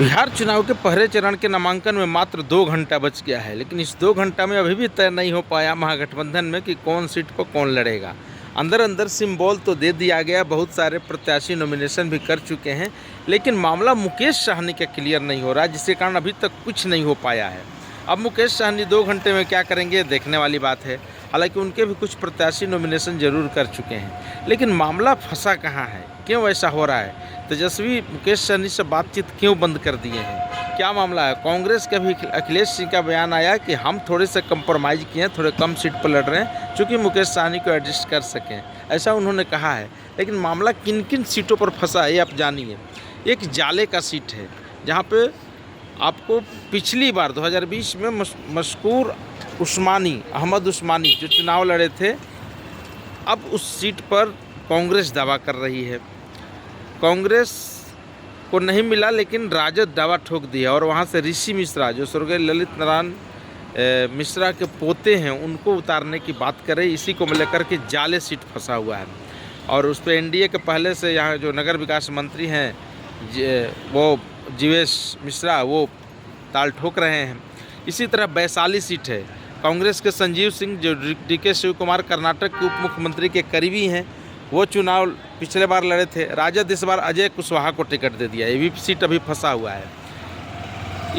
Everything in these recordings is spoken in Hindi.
बिहार चुनाव के पहले चरण के नामांकन में मात्र 2 घंटा बच गया है, लेकिन इस 2 घंटा में अभी भी तय नहीं हो पाया महागठबंधन में कि कौन सीट पर कौन लड़ेगा। अंदर अंदर सिंबल तो दे दिया गया, बहुत सारे प्रत्याशी नॉमिनेशन भी कर चुके हैं, लेकिन मामला मुकेश साहनी का क्लियर नहीं हो रहा, जिसके कारण अभी तक कुछ नहीं हो पाया है। अब मुकेश साहनी 2 घंटे में क्या करेंगे देखने वाली बात है। हालांकि उनके भी कुछ प्रत्याशी नॉमिनेशन जरूर कर चुके हैं, लेकिन मामला फंसा कहाँ है, क्यों ऐसा हो रहा है? तेजस्वी मुकेश सहनी से बातचीत क्यों बंद कर दिए हैं, क्या मामला है? कांग्रेस का भी अखिलेश सिंह का बयान आया कि हम थोड़े से कंप्रोमाइज़ किए हैं, थोड़े कम सीट पर लड़ रहे हैं क्योंकि मुकेश सहनी को एडजस्ट कर सकें, ऐसा उन्होंने कहा है। लेकिन मामला किन किन सीटों पर फंसा है ये आप जानिए। एक जाले का सीट है जहाँ पे आपको पिछली बार 2020 में मशकूर अहमद उस्मानी जो चुनाव लड़े थे, अब उस सीट पर कांग्रेस दावा कर रही है। कांग्रेस को नहीं मिला, लेकिन राजद दावा ठोक दिया और वहाँ से ऋषि मिश्रा जो स्वर्गीय ललित नारायण मिश्रा के पोते हैं उनको उतारने की बात करें। इसी को लेकर के जाले सीट फंसा हुआ है और उस पर एनडीए के पहले से यहाँ जो नगर विकास मंत्री हैं वो जीवेश मिश्रा वो ताल ठोक रहे हैं। इसी तरह वैशाली सीट है, कांग्रेस के संजीव सिंह जो डीके शिव कुमार कर्नाटक के उप मुख्यमंत्री के करीबी हैं, वो चुनाव पिछले बार लड़े थे। राजद इस बार अजय कुशवाहा को टिकट दे दिया, ये भी सीट अभी फंसा हुआ है।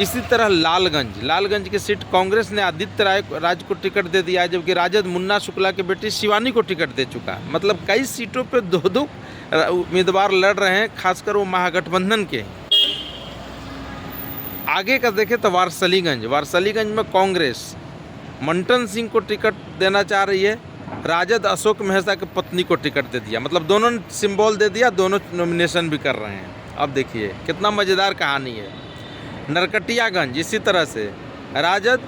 इसी तरह लालगंज की सीट कांग्रेस ने आदित्य राज को टिकट दे दिया है, जबकि राजद मुन्ना शुक्ला की बेटी शिवानी को टिकट दे चुका। मतलब कई सीटों पे दो उम्मीदवार लड़ रहे हैं, खासकर वो महागठबंधन के। आगे का देखें तो वारसलीगंज में कांग्रेस मंटन सिंह को टिकट देना चाह रही है, राजद अशोक मेहता की पत्नी को टिकट दे दिया। मतलब दोनों सिंबल दे दिया, दोनों नॉमिनेशन भी कर रहे हैं। अब देखिए कितना मज़ेदार कहानी है। नरकटियागंज इसी तरह से राजद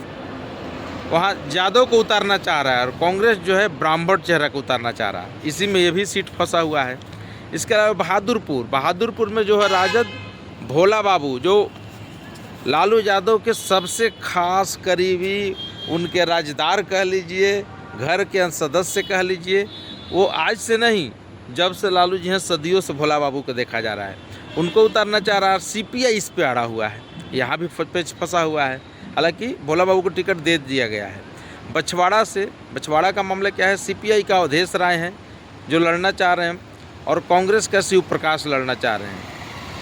वहाँ जादव को उतारना चाह रहा है और कांग्रेस जो है ब्राह्मण चेहरा को उतारना चाह रहा है, इसी में ये भी सीट फंसा हुआ है। इसके अलावा बहादुरपुर में जो है राजद भोला बाबू जो लालू यादव के सबसे खास करीबी, उनके राजदार कह लीजिए, घर के सदस्य कह लीजिए, वो आज से नहीं जब से लालू जी हैं सदियों से भोला बाबू को देखा जा रहा है, उनको उतारना चाह रहा है। सीपीआई इस पे अड़ा हुआ है, यहाँ भी पेच फंसा हुआ है। हालांकि भोला बाबू को टिकट दे दिया गया है। बछवाड़ा का मामला क्या है? सीपीआई का अवधेश राय हैं जो लड़ना चाह रहे हैं और कांग्रेस का शिव प्रकाश लड़ना चाह रहे हैं।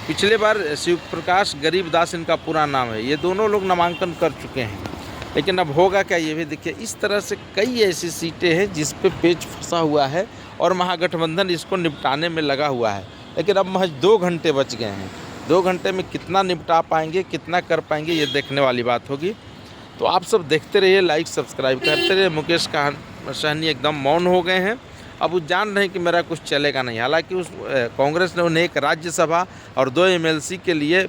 पिछले बार शिव प्रकाश गरीबदास इनका पूरा नाम है, ये दोनों लोग नामांकन कर चुके हैं, लेकिन अब होगा क्या ये भी देखिए। इस तरह से कई ऐसी सीटें हैं जिस पे पेच फंसा हुआ है और महागठबंधन इसको निपटाने में लगा हुआ है। लेकिन अब महज 2 घंटे बच गए हैं, 2 घंटे में कितना निपटा पाएंगे, कितना कर पाएंगे, ये देखने वाली बात होगी। तो आप सब देखते रहिए, लाइक सब्सक्राइब करते रहिए। मुकेश सहनी एकदम मौन हो गए हैं, अब वो जान रहे हैं कि मेरा कुछ चलेगा नहीं। हालांकि कांग्रेस ने उन्हें एक राज्यसभा और 2 एमएलसी के लिए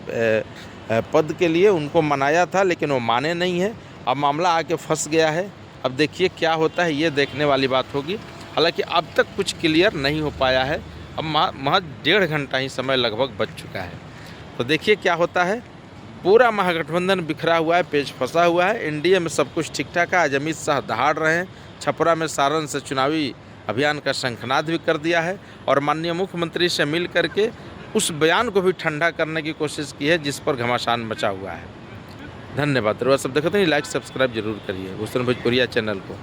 पद के लिए उनको मनाया था, लेकिन वो माने नहीं है। अब मामला आके फंस गया है, अब देखिए क्या होता है, ये देखने वाली बात होगी। हालांकि अब तक कुछ क्लियर नहीं हो पाया है, अब महज 1.5 घंटा ही समय लगभग बच चुका है। तो देखिए क्या होता है। पूरा महागठबंधन बिखरा हुआ है, पेच फंसा हुआ है। एनडीए में सब कुछ ठीक ठाक है। आज अमित शाह दहाड़ रहे हैं, छपरा में सारण से चुनावी अभियान का शंखनाद भी कर दिया है और माननीय मुख्यमंत्री से मिल करके उस बयान को भी ठंडा करने की कोशिश की है जिस पर घमासान मचा हुआ है। धन्यवाद। सब देखते हैं, लाइक सब्सक्राइब जरूर करिए भूषण भोजपुरिया चैनल को।